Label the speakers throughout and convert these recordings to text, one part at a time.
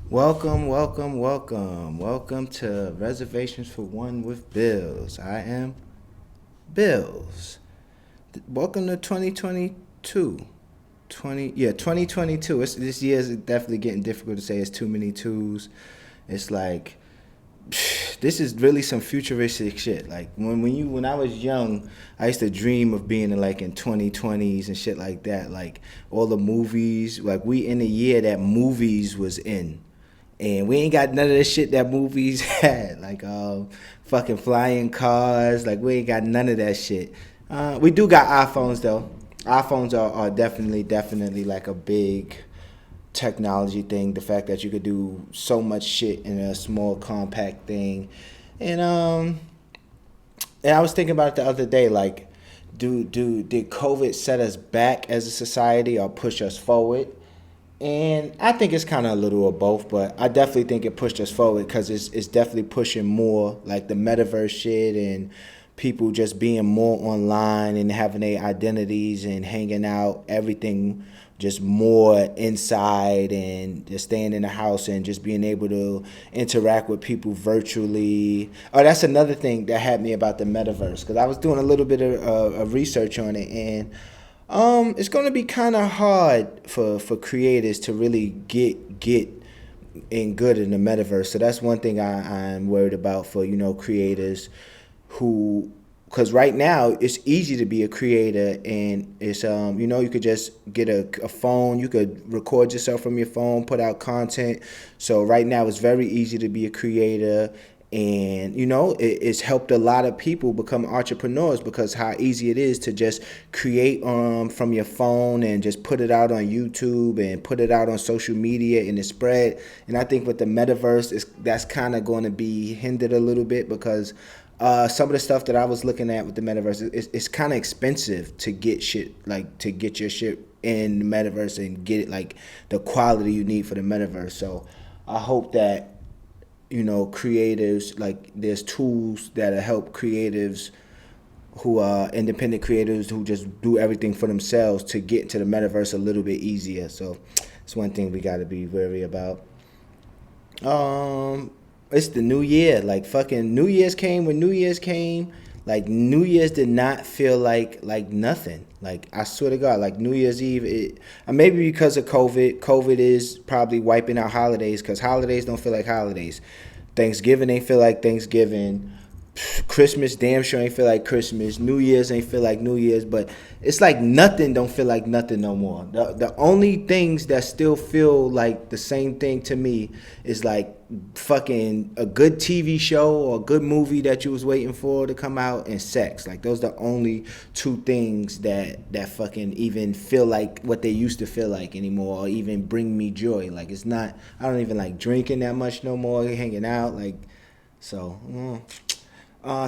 Speaker 1: Welcome to Reservations for One with Bills. I am Bills. Welcome to 2022. 2022. This year is definitely getting difficult to say. It's too many twos. It's like this is really some futuristic shit. Like when I was young, I used to dream of being in 2020s and shit like that. Like all the movies, like we in the year that movies was in. And we ain't got none of the shit that movies had, like fucking flying cars. Like we ain't got none of that shit. We do got iPhones though. iPhones are definitely like a big technology thing. The fact that you could do so much shit in a small compact thing, and I was thinking about it the other day. Like, did COVID set us back as a society or push us forward? And I think it's kind of a little of both, but I definitely think it pushed us forward because it's definitely pushing more like the metaverse shit and people just being more online and having their identities and hanging out, everything just more inside and just staying in the house and just being able to interact with people virtually. Oh, that's another thing that had me about the metaverse because I was doing a little bit of research on it, and it's gonna be kind of hard for creators to really get in good in the metaverse. So that's one thing I'm worried about for creators who, because right now it's easy to be a creator, and it's you could just get a phone, you could record yourself from your phone, put out content. So right now it's very easy to be a creator, and it's helped a lot of people become entrepreneurs because how easy it is to just create from your phone and just put it out on YouTube and put it out on social media and it spread. And I think with the metaverse, that's kind of going to be hindered a little bit because some of the stuff that I was looking at with the metaverse, it's kind of expensive to get shit, like to get your shit in the metaverse and get it like the quality you need for the metaverse. So I hope that creatives, like there's tools that'll help creatives who are independent creators who just do everything for themselves to get into the metaverse a little bit easier. So it's one thing we got to be wary about. It's the new year. Like fucking New Year's came when New Year's came. Like New Year's did not feel like nothing. Like I swear to God, like New Year's Eve, maybe because of COVID. COVID is probably wiping out holidays because holidays don't feel like holidays. Thanksgiving ain't feel like Thanksgiving. Christmas damn sure ain't feel like Christmas. New Year's ain't feel like New Year's. But it's like nothing don't feel like nothing no more. The only things that still feel like the same thing to me is like fucking a good TV show or a good movie that you was waiting for to come out, and sex. Like those are the only two things that fucking even feel like what they used to feel like anymore, or even bring me joy. Like it's not. I don't even like drinking that much no more. Hanging out like so.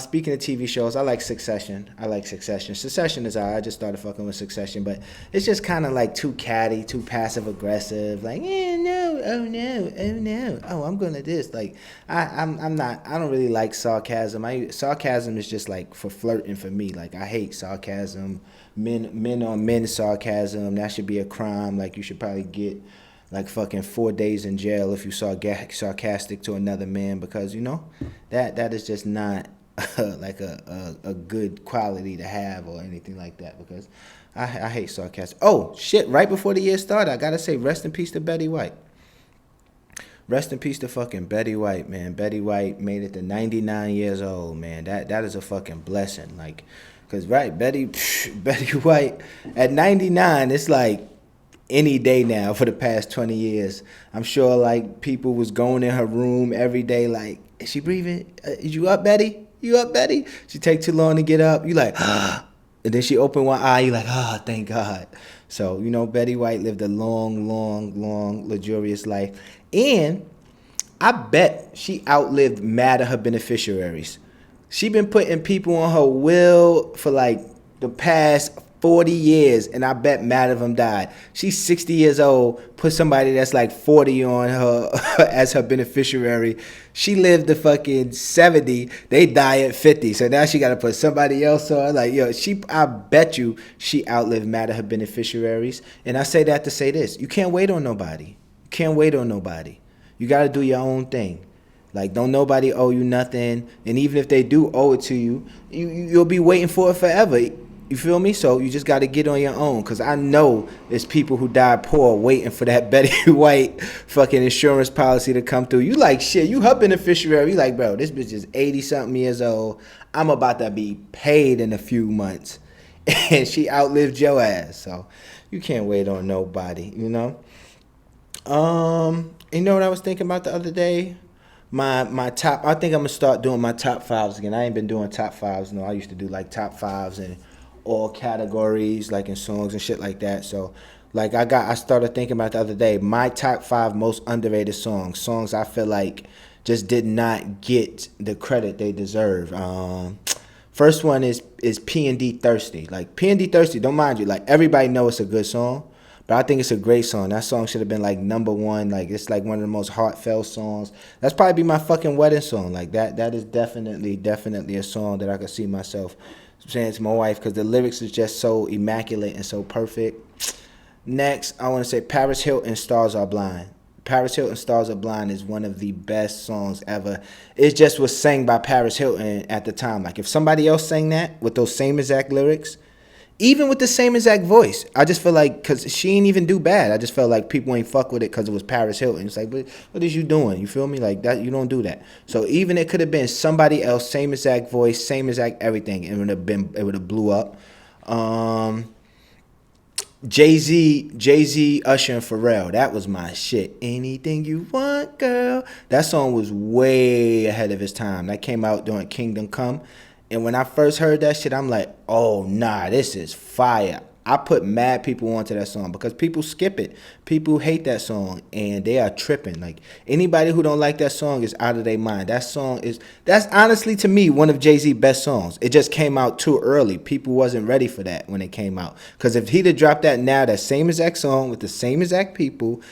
Speaker 1: Speaking of TV shows, I like Succession. Succession is alright. I just started fucking with Succession, but it's just kind of like too catty, too passive aggressive. Like, no, oh no, oh no, oh I'm gonna this. Like, I'm not. I don't really like sarcasm. Sarcasm is just like for flirting for me. Like, I hate sarcasm. Men on men sarcasm. That should be a crime. Like, you should probably get like fucking 4 days in jail if you sarcastic to another man, because that is just not like a good quality to have or anything like that, because I hate sarcasm. Oh shit, right before the year started, I gotta say rest in peace to Betty White. Rest in peace to fucking Betty White, man. Betty White made it to 99 years old, man. That is a fucking blessing. Like, cause right, Betty White at 99, it's like any day now for the past 20 years. I'm sure like people was going in her room every day like, is she breathing? Is you up, Betty? You up, Betty? She take too long to get up. You like, ah. And then she open one eye. You like, ah, thank God. So, Betty White lived a long, luxurious life. And I bet she outlived mad of her beneficiaries. She been putting people on her will for like the past 40 years, and I bet mad of them died. She's 60 years old, put somebody that's like 40 on her as her beneficiary. She lived to fucking 70, they die at 50. So now she got to put somebody else on. Like, yo, I bet you she outlived mad of her beneficiaries. And I say that to say this: you can't wait on nobody. You can't wait on nobody. You got to do your own thing. Like, don't nobody owe you nothing. And even if they do owe it to you, you'll be waiting for it forever. You feel me? So you just got to get on your own. Because I know there's people who died poor waiting for that Betty White fucking insurance policy to come through. You like, shit, you her beneficiary. You like, bro, this bitch is 80-something years old. I'm about to be paid in a few months. And she outlived your ass. So you can't wait on nobody, you know? You know what I was thinking about the other day? My top. I think I'm gonna start doing my top fives again. I ain't been doing top fives. No, I used to do like top fives and all categories, like in songs and shit like that. So, like I started thinking about the other day. My top five most underrated songs I feel like just did not get the credit they deserve. First one is P&D Thirsty. Like P&D Thirsty. Don't mind you. Like everybody know it's a good song. But I think it's a great song. That song should have been like number one. Like it's like one of the most heartfelt songs. That's probably be my fucking wedding song. Like that is definitely a song that I could see myself saying to my wife because the lyrics is just so immaculate and so perfect. Next, I want to say Paris Hilton, Stars Are Blind. Paris Hilton, Stars Are Blind is one of the best songs ever. It just was sang by Paris Hilton at the time. Like if somebody else sang that with those same exact lyrics, even with the same exact voice, I just feel like, because she ain't even do bad. I just felt like people ain't fuck with it because it was Paris Hilton. It's like, what is you doing? You feel me? Like that, you don't do that. So even it could have been somebody else, same exact voice, same exact everything. It would have blew up. Jay-Z, Usher, and Pharrell. That was my shit. Anything you want, girl. That song was way ahead of its time. That came out during Kingdom Come. And when I first heard that shit, I'm like, oh, nah, this is fire. I put mad people onto that song because people skip it. People hate that song and they are tripping. Like anybody who don't like that song is out of their mind. That's honestly to me one of Jay-Z's best songs. It just came out too early. People wasn't ready for that when it came out. Because if he'd have dropped that now, that same exact song with the same exact people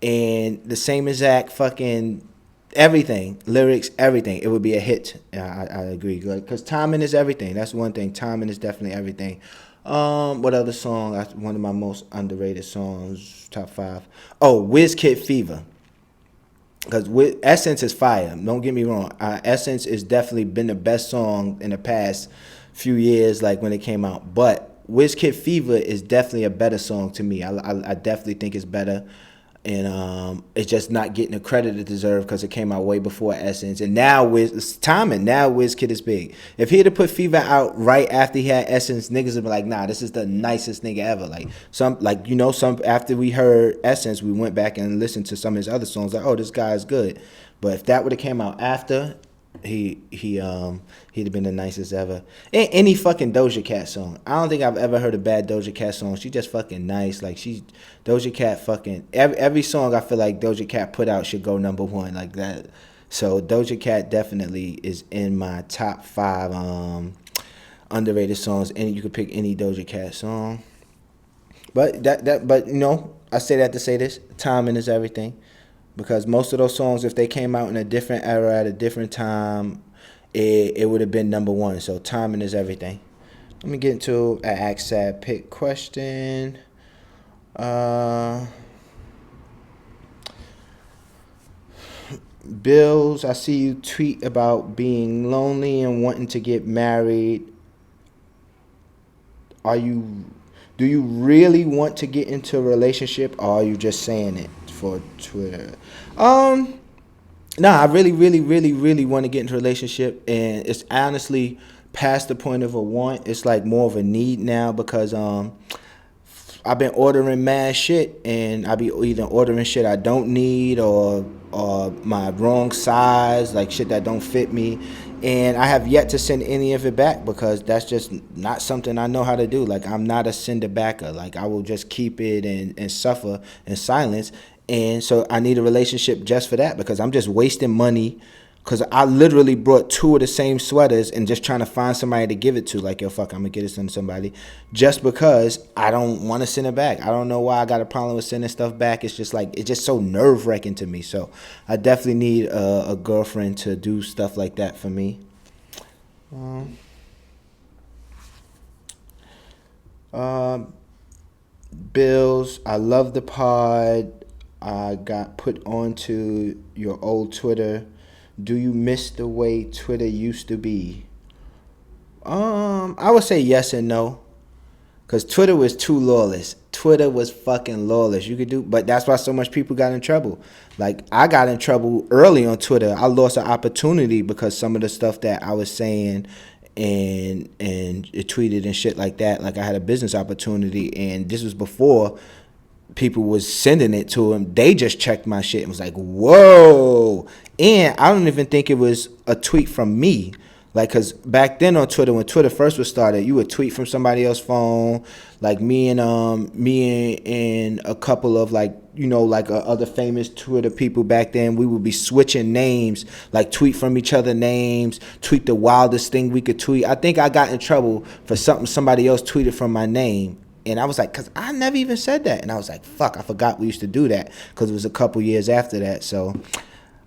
Speaker 1: and the same exact fucking everything, lyrics, everything, it would be a hit. I agree. Because timing is everything. That's one thing. Timing is definitely everything. What other song? One of my most underrated songs, top five. Oh, Kid Fever. Because Essence is fire. Don't get me wrong. Essence has definitely been the best song in the past few years, like when it came out. But Kid Fever is definitely a better song to me. I definitely think it's better. And it's just not getting the credit it deserves because it came out way before Essence. And now it's timing. Now Kid is big. If he had to put Fever out right after he had Essence, niggas would be like, nah, this is the nicest nigga ever. Some after we heard Essence, we went back and listened to some of his other songs. Like, oh, this guy is good. But if that would have came out after, he'd have been the nicest ever. Any fucking Doja Cat song. I don't think I've ever heard a bad Doja Cat song. She just fucking nice. Like Doja Cat fucking every song I feel like Doja Cat put out should go number one like that. So Doja Cat definitely is in my top five underrated songs. And you could pick any Doja Cat song. But I say that to say this: timing is everything. Because most of those songs, if they came out in a different era at a different time, it would have been number one. So timing is everything. Let me get into an Ask Sad Pick question. Bills, I see you tweet about being lonely and wanting to get married. Do you really want to get into a relationship, or are you just saying it for Twitter? I really, really, really, really want to get into a relationship, and it's honestly past the point of a want. It's like more of a need now because I've been ordering mad shit, and I be either ordering shit I don't need or my wrong size, like shit that don't fit me. And I have yet to send any of it back because that's just not something I know how to do. Like I'm not a sender backer. Like I will just keep it and suffer in silence. And so I need a relationship just for that because I'm just wasting money. Because I literally brought two of the same sweaters and just trying to find somebody to give it to. Like, yo, fuck, I'm going to get this to somebody. Just because I don't want to send it back. I don't know why I got a problem with sending stuff back. It's just like, it's just so nerve-wracking to me. So I definitely need a girlfriend to do stuff like that for me. Bills, I love the pod. I got put onto your old Twitter. Do you miss the way Twitter used to be? I would say yes and no. Cause Twitter was too lawless. Twitter was fucking lawless. You could do, but that's why so much people got in trouble. Like I got in trouble early on Twitter. I lost an opportunity because some of the stuff that I was saying and it tweeted and shit like that. Like I had a business opportunity, and this was before people was sending it to them. They just checked my shit and was like, "Whoa!" And I don't even think it was a tweet from me. Like, cause back then on Twitter, when Twitter first was started, you would tweet from somebody else's phone. Like me and a couple of other famous Twitter people back then, we would be switching names, like tweet from each other names, tweet the wildest thing we could tweet. I think I got in trouble for something somebody else tweeted from my name. And I was like, cause I never even said that. And I was like, fuck, I forgot we used to do that. Cause it was a couple years after that. So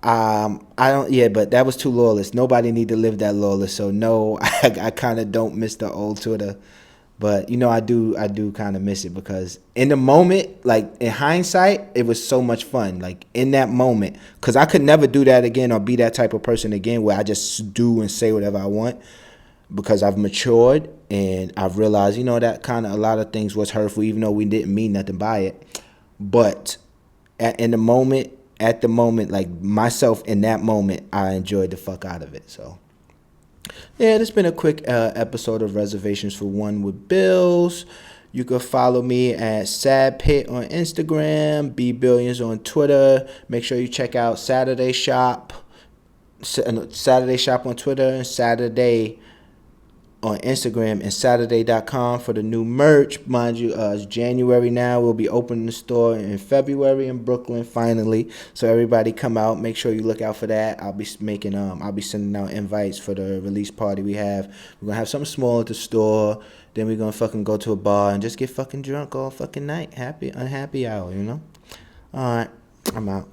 Speaker 1: I don't. Yeah, but that was too lawless. Nobody need to live that lawless. So no, I kind of don't miss the old Twitter, but I do. I do kind of miss it because in the moment, like in hindsight, it was so much fun. Like in that moment, because I could never do that again or be that type of person again where I just do and say whatever I want. Because I've matured and I've realized, that kind of a lot of things was hurtful, even though we didn't mean nothing by it. But in the moment. At the moment, like myself in that moment, I enjoyed the fuck out of it. So, yeah, this has been a quick episode of Reservations for One with Bills. You can follow me at Sad Pit on Instagram, Bbillions on Twitter. Make sure you check out Saturday Shop on Twitter, and Saturday on Instagram, and Saturday.com for the new merch. Mind you, it's January now. We'll be opening the store in February in Brooklyn finally. So everybody come out. Make sure you look out for that. I'll be sending out invites for the release party we have. We're gonna have something small at the store. Then we're gonna fucking go to a bar and just get fucking drunk all fucking night. Unhappy hour, Alright, I'm out.